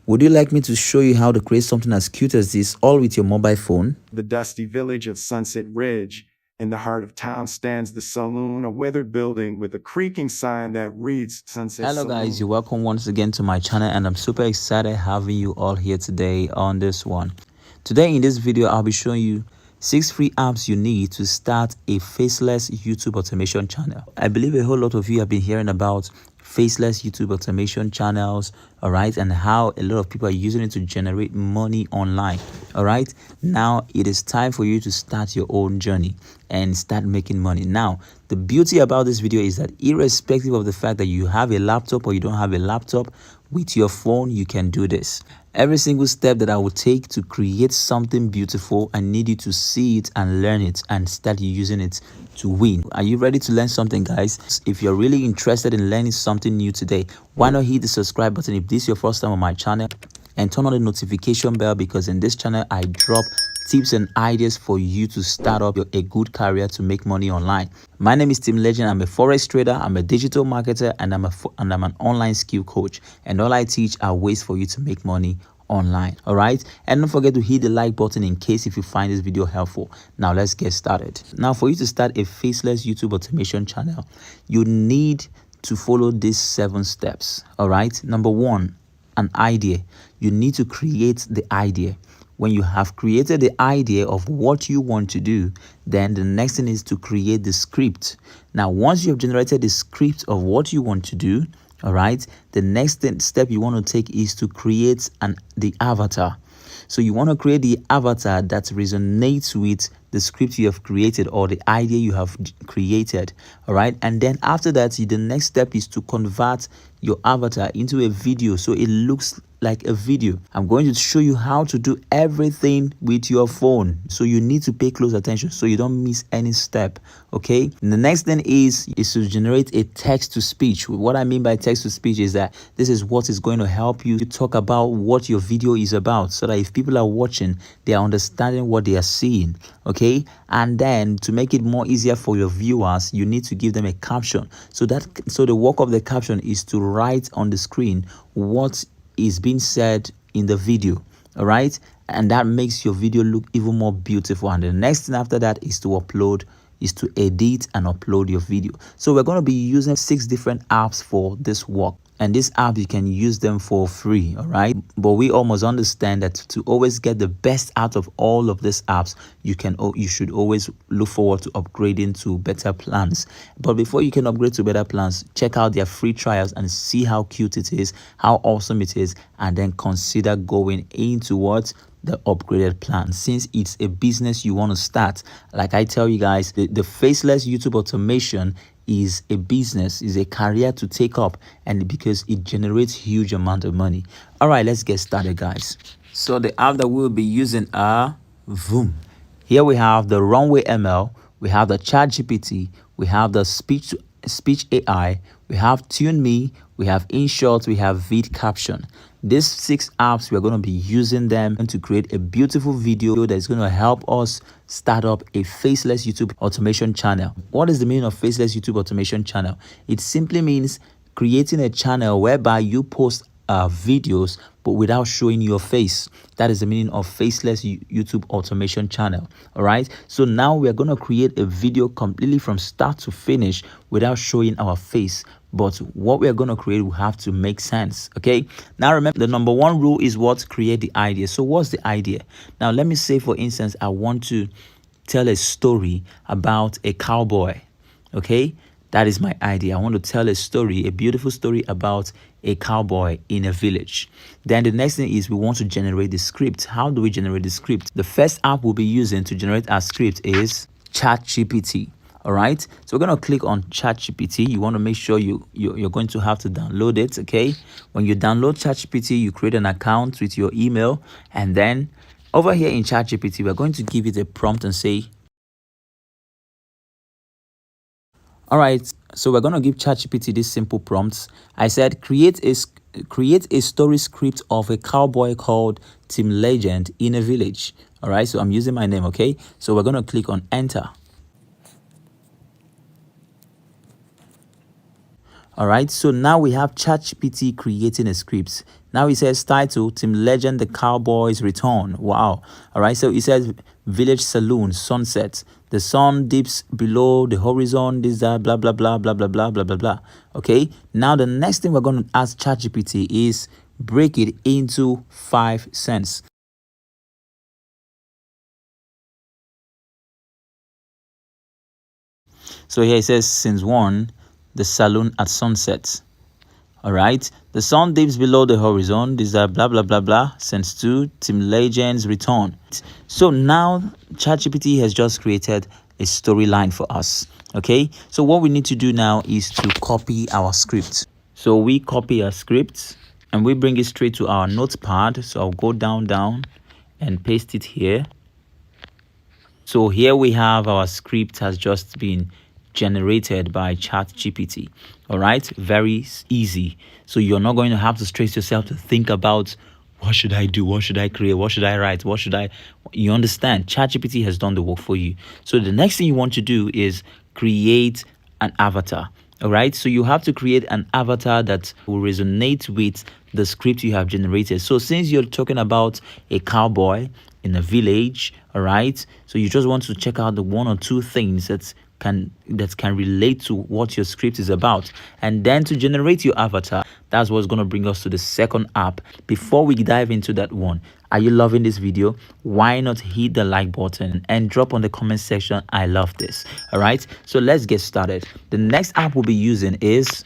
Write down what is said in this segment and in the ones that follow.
Would you like me to show you how to create something as cute as this, all with your mobile phone? The dusty village of Sunset Ridge. In the heart of town stands the saloon, a weathered building with a creaking sign that reads Sunset Hello Saloon. guys, you're welcome once again to my channel, and I'm super excited having you all here today on this one. Today in this video, I'll be showing you 6 free apps you need to start a faceless YouTube automation channel. I believe a whole lot of you have been hearing about faceless YouTube automation channels, all right, and how a lot of people are using it to generate money online. All right, now it is time for you to start your own journey and start making money. Now, the beauty about this video is that irrespective of the fact that you have a laptop or you don't have a laptop, with your phone you can do this. Every single step that I will take to create something beautiful, I need you to see it and learn it and start using it to win. Are you ready to learn something, guys? If you're really interested in learning something new today, why not hit the subscribe button if this is your first time on my channel, and turn on the notification bell, because in this channel I drop tips and ideas for you to start up a good career to make money online. My name is Tim Legend. I'm a forex trader, I'm a digital marketer, and I'm an online skill coach, and all I teach are ways for you to make money online. All right, and don't forget to hit the like button in case if you find this video helpful. Now let's get started. Now, for you to start a faceless YouTube automation channel, you need to follow these 7 steps. All right, number 1, an idea. You need to create the idea. When you have created the idea of what you want to do, then the next thing is to create the script. Now, once you have generated the script of what you want to do, all right, the next step you want to take is to create the avatar. So you want to create the avatar that resonates with the script you have created or the idea you have created. All right, and then after that, the next step is to convert your avatar into a video so it looks like a video. I'm going to show you how to do everything with your phone, so you need to pay close attention so you don't miss any step. Okay, and the next thing is to generate a text to speech. What I mean by text to speech is that this is what is going to help you to talk about what your video is about, so that if people are watching, they are understanding what they are seeing. Okay, and then to make it more easier for your viewers, you need to give them a caption. So the work of the caption is to write on the screen what is being said in the video. All right, and that makes your video look even more beautiful. And the next thing after that is to edit and upload your video. So we're going to be using 6 different apps for this work, and these apps you can use them for free. All right, but we almost understand that to always get the best out of all of these apps, you should always look forward to upgrading to better plans. But before you can upgrade to better plans, check out their free trials and see how cute it is, how awesome it is, and then consider going into the upgraded plan, since it's a business you want to start. Like I tell you guys, the faceless YouTube automation is a business, is a career to take up, and because it generates huge amount of money. All right, let's get started, guys. So the app that we'll be using are Voom. Here we have the Runway ML, we have the ChatGPT, we have the Speach AI, we have TuneMe, we have InShot, we have Vid Caption. These 6 apps, we're going to be using them to create a beautiful video that's going to help us start up a faceless YouTube automation channel. What is the meaning of faceless YouTube automation channel? It simply means creating a channel whereby you post videos but without showing your face. That is the meaning of faceless YouTube automation channel. All right, so now we're going to create a video completely from start to finish without showing our face, but what we're going to create will have to make sense. Okay, now remember, the number 1 rule is create the idea. So what's the idea? Now let me say, for instance, I want to tell a story about a cowboy. Okay, that is my idea. I want to tell a story, a beautiful story about a cowboy in a village. Then the next thing is we want to generate the script. How do we generate the script? The first app we'll be using to generate our script is ChatGPT. All right, so we're going to click on ChatGPT. You want to make sure you're going to have to download it. Okay, when you download ChatGPT, you create an account with your email, and then over here in ChatGPT, we're going to give it a prompt and say, all right, so we're going to give ChatGPT this simple prompts. I said, create a story script of a cowboy called Tim Legend in a village. All right, so I'm using my name. Okay, so we're going to click on enter. All right, so now we have ChatGPT creating a script. Now it says title, Team Legend, the Cowboys return. Wow. All right, so it says Village Saloon, sunset. The sun dips below the horizon. This, that, blah, blah, blah, blah, blah, blah, blah, blah, blah. Okay, now the next thing we're going to ask ChatGPT is break it into 5 cents. So here it says since 1, the saloon at sunset. All right, the sun dips below the horizon. These are blah blah blah blah. Since 2, Team Legends return. So now ChatGPT has just created a storyline for us. Okay, so what we need to do now is to copy our script. So we copy our script and we bring it straight to our notepad. So I'll go down and paste it here. So here we have our script has just been generated by ChatGPT. All right, very easy. So you're not going to have to stress yourself to think about what should I do, what should I create, what should I write, what should I, you understand, ChatGPT has done the work for you. So the next thing you want to do is create an avatar. All right, so you have to create an avatar that will resonate with the script you have generated. So since you're talking about a cowboy in a village, all right, so you just want to check out the 1 or 2 things that can relate to what your script is about, and then to generate your avatar. That's what's going to bring us to the second app. Before we dive into that one, are you loving this video? Why not hit the like button and drop on the comment section I love this. All right, so let's get started. The next app we'll be using is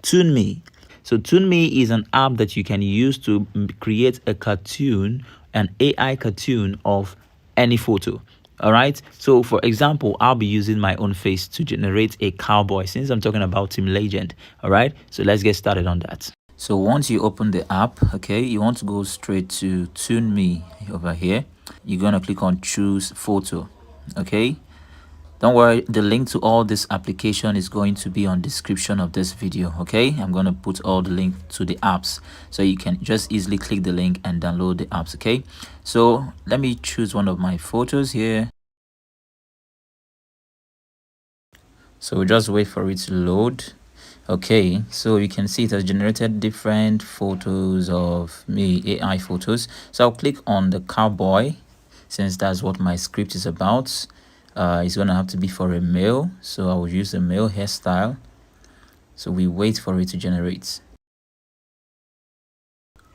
TuneMe. So TuneMe is an app that you can use to create a cartoon, an AI cartoon of any photo. All right, so for example, I'll be using my own face to generate a cowboy since I'm talking about Team Legend. All right, so let's get started on that. So once you open the app, okay, you want to go straight to TuneMe over here. You're going to click on choose photo. Okay, don't worry, the link to all this application is going to be on description of this video. Okay, I'm going to put all the link to the apps so you can just easily click the link and download the apps. Okay, so let me choose one of my photos here. So we'll just wait for it to load. Okay, so you can see it has generated different photos of me, AI photos. So I'll click on the cowboy since that's what my script is about. It's gonna have to be for a male, so I will use a male hairstyle. So we wait for it to generate.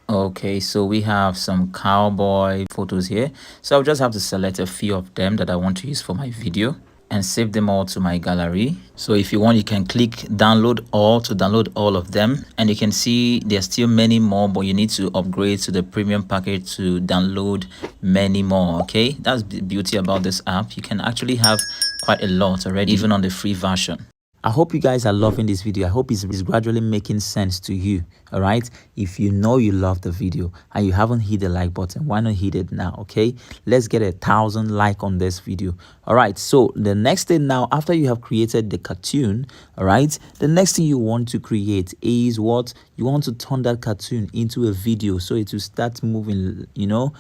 Okay, so we have some cowboy photos here, so I'll just have to select a few of them that I want to use for my video and save them all to my gallery. So if you want, you can click download all to download all of them, and you can see there's still many more, but you need to upgrade to the premium package to download many more. Okay, that's the beauty about this app. You can actually have quite a lot already, even on the free version. I hope you guys are loving this video. I hope it's gradually making sense to you. All right, if you know you love the video and you haven't hit the like button, why not hit it now? Okay, let's get 1,000 likes on this video. All right, so the next thing now, after you have created the cartoon, all right, the next thing you want to create is what you want to turn that cartoon into a video, so it will start moving, you know,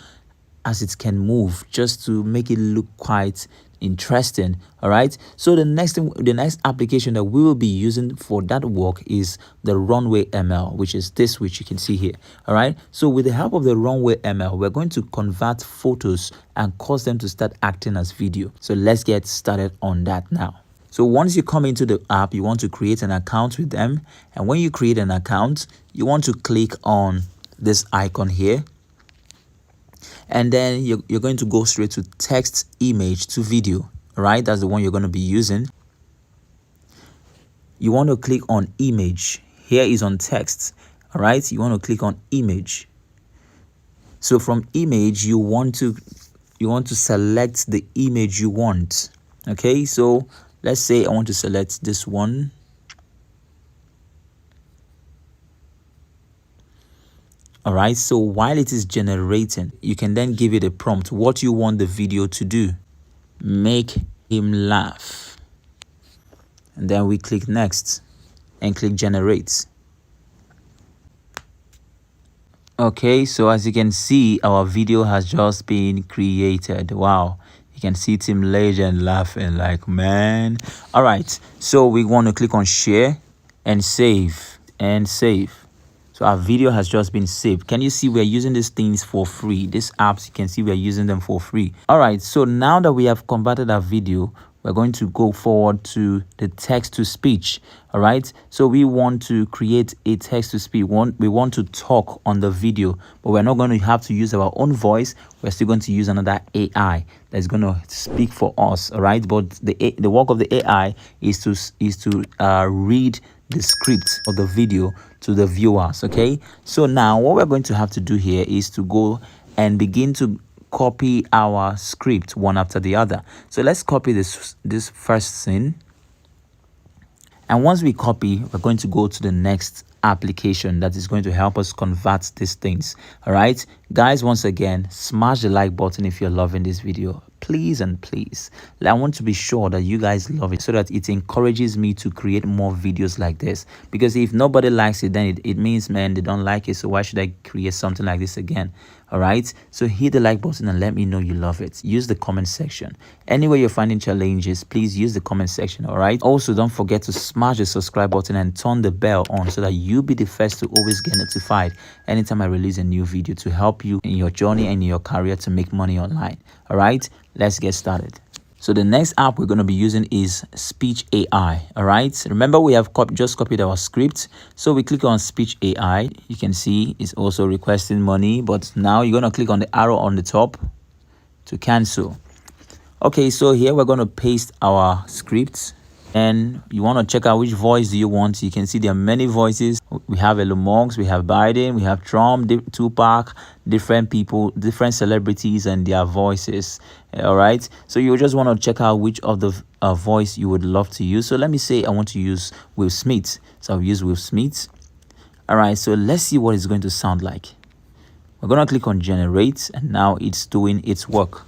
as it can move, just to make it look quite interesting. All right, so the next application that we will be using for that work is the Runway ML, which is this, which you can see here. All right, so with the help of the Runway ML, we're going to convert photos and cause them to start acting as video. So let's get started on that now. So once you come into the app, you want to create an account with them, and when you create an account, you want to click on this icon here, and then you're going to go straight to text, image to video. All right, that's the one you're going to be using. You want to click on image. Here is on text. All right, you want to click on image. So from image, you want to select the image you want. Okay, so let's say I want to select this one. All right, so while it is generating, you can then give it a prompt, what you want the video to do. Make him laugh. And then we click next and click generate. Okay, so as you can see, our video has just been created. Wow, you can see Team Legend laughing like, man. All right, so we want to click on share and save. So our video has just been saved. Can you see we're using these things for free? These apps, you can see we're using them for free. All right, so now that we have converted our video, we're going to go forward to the text to speech. All right, so we want to create a text to speech. We want to talk on the video, but we're not going to have to use our own voice. We're still going to use another AI that's going to speak for us. All right, but the work of the AI is to read the script of the video to the viewers. Okay, so now what we're going to have to do here is to go and begin to copy our script one after the other. So let's copy this first scene, and once we copy, we're going to go to the next application that is going to help us convert these things. All right, guys, once again, smash the like button if you're loving this video. Please and please, I want to be sure that you guys love it so that it encourages me to create more videos like this, because if nobody likes it, then it means, man, they don't like it. So why should I create something like this again? All right, so hit the like button and let me know you love it. Use the comment section. Anywhere you're finding challenges, please use the comment section. All right, also don't forget to smash the subscribe button and turn the bell on so that you'll be the first to always get notified anytime I release a new video to help you in your journey and in your career to make money online. All right, let's get started. So the next app we're going to be using is Speach AI. All right, remember we have just copied our script, so we click on Speach AI. You can see it's also requesting money, but now you're going to click on the arrow on the top to cancel. Okay, so here we're going to paste our script, and you want to check out which voice do you want. You can see there are many voices. We have Elon Musk, we have Biden, we have Trump, Tupac, different people, different celebrities and their voices. All right, so you just want to check out which of the voice you would love to use. So let me say I want to use Will Smith, so I'll use Will Smith. All right, so let's see what it's going to sound like. We're going to click on generate, and now it's doing its work.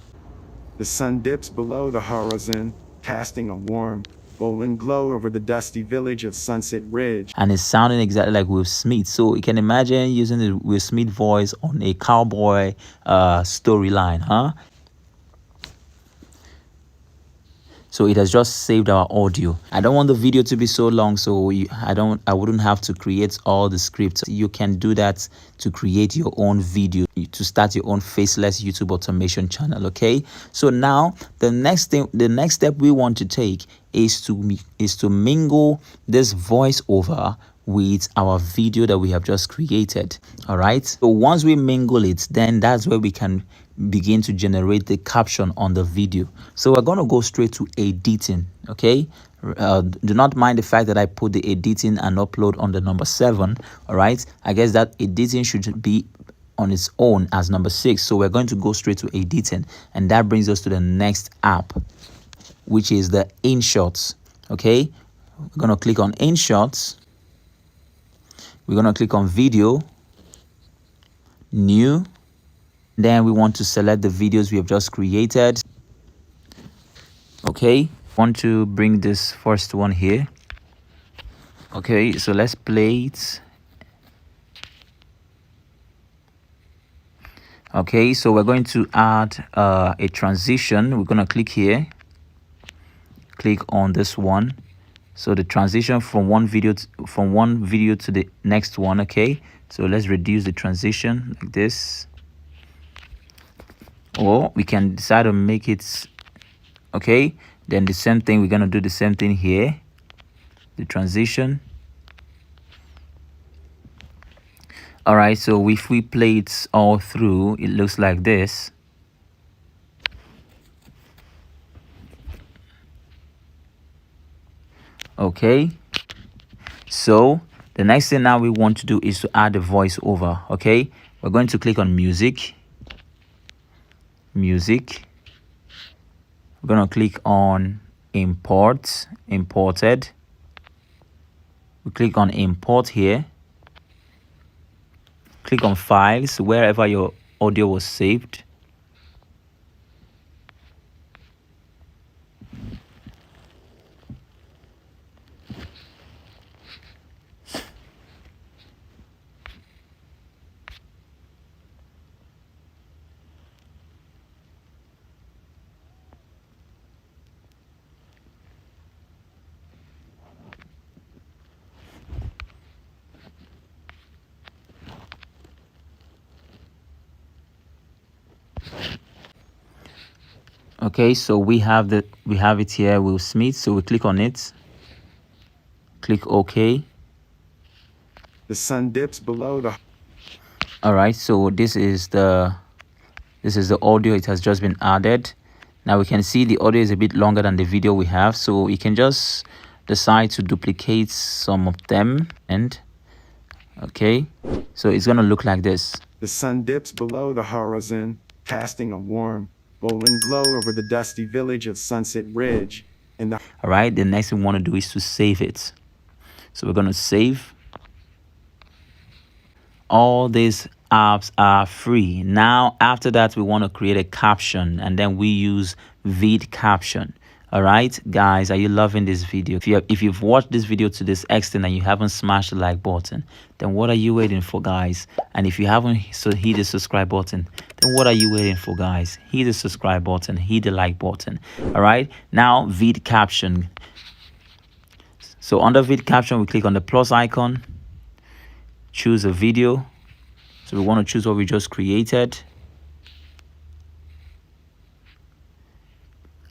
The sun dips below the horizon, casting a warm, golden glow over the dusty village of Sunset Ridge. And it's sounding exactly like Will Smith. So you can imagine using the Will Smith voice on a cowboy storyline, huh? So it has just saved our audio. I don't want the video to be so long, so I wouldn't have to create all the scripts. You can do that to create your own video, to start your own faceless YouTube automation channel. Okay, so now the next step we want to take is to mingle this voiceover with our video that we have just created. All right, so once we mingle it, then that's where we can begin to generate the caption on the video. So we're going to go straight to editing. Okay, do not mind the fact that I put the editing and upload on the number 7. All right, I guess that editing should be on its own as number 6. So we're going to go straight to editing, and that brings us to the next app, which is the InShots. Okay, we're going to click on InShots. We're going to click on video, new. Then we want to select the videos we have just created. Okay, want to bring this first one here. Okay, so let's play it. Okay, so we're going to add a transition. We're going to click here, click on this one. So the transition from one video to the next one. Okay, so let's reduce the transition like this, or we can decide to make it. Okay, then the same thing, we're going to do the same thing here, the transition. All right, so if we play it all through, it looks like this. Okay, so the next thing now we want to do is to add the voiceover. Okay, we're going to click on music. We're going to click on imported. We click on import here. Click on files, wherever your audio was saved. Okay, so we have it here, Will Smith. So we click on it, click OK. The sun dips below the. All right, so this is the audio. It has just been added. Now we can see the audio is a bit longer than the video we have, so you can just decide to duplicate some of them. And okay, so it's gonna look like this. The sun dips below the horizon, casting a warm, golden glow over the dusty village of Sunset Ridge. And the. All right, the next thing we want to do is to save it. So we're gonna save. All these apps are free. Now after that, we want to create a caption, and then we use vid caption. All right, guys, are you loving this video? If you've watched this video to this extent and you haven't smashed the like button, then what are you waiting for, guys? And if you haven't hit the subscribe button, then what are you waiting for, guys? Hit the subscribe button, hit the like button. All right, now vid caption. So under vid caption, we click on the plus icon, choose a video. So we want to choose what we just created,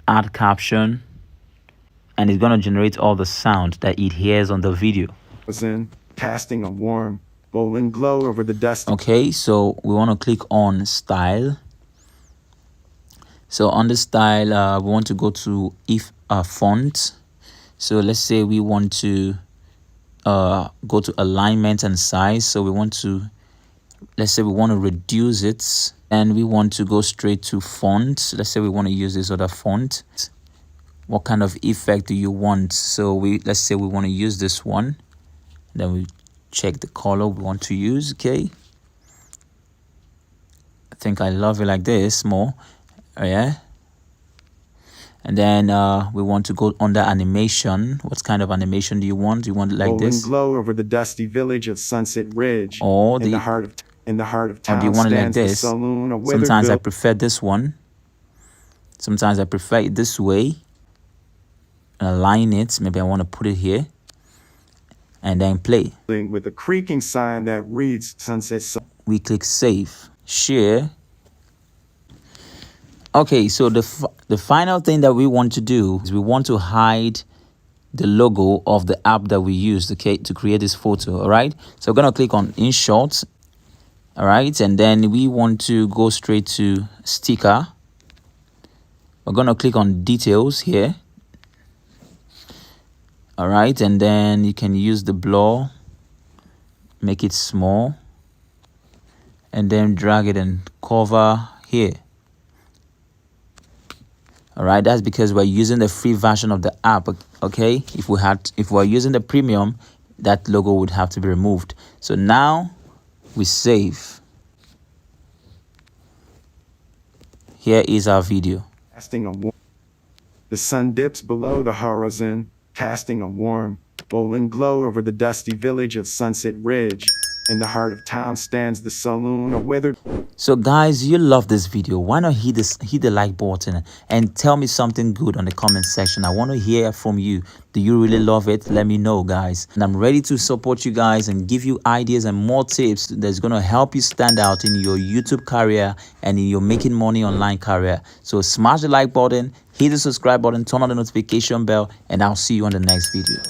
add caption, and it's going to generate all the sound that it hears on the video. Was in casting a warm, golden glow over the dusty. Okay, so we want to click on style. So on the style, we want to go to font. So let's say we want to go to alignment and size. So we want to, let's say we want to reduce it, and we want to go straight to font. Let's say we want to use this other font. What kind of effect do you want? So let's say we want to use this one. Then we check the color we want to use. Okay, I think I love it like this more. Yeah. And then we want to go under animation. What kind of animation do you want? Do you want it like this? Golden glow over the dusty village of Sunset Ridge. Or in the heart of town. Or do you want it like this? Sometimes I built. prefer this one. Sometimes I prefer it this way. Align it. Maybe I want to put it here. And then play. With a creaking sign that reads Sunset. We click save. Share. Okay, so the final thing that we want to do is we want to hide the logo of the app that we used, okay, to create this photo. All right, so we're gonna click on InShot. All right, and then we want to go straight to sticker. We're gonna click on details here. All right, and then you can use the blur, make it small, and then drag it and cover here. All right, that's because we're using the free version of the app. Okay, if we're using the premium, that logo would have to be removed. So now we save. Here is our video. The sun dips below the horizon, casting a warm, golden glow over the dusty village of Sunset Ridge. In the heart of town stands the saloon, a weathered. So guys, you love this video. Why not hit the like button and tell me something good on the comment section. I want to hear from you. Do you really love it? Let me know, guys. And I'm ready to support you guys and give you ideas and more tips that's going to help you stand out in your YouTube career and in your making money online career. So smash the like button, hit the subscribe button, turn on the notification bell, and I'll see you on the next video.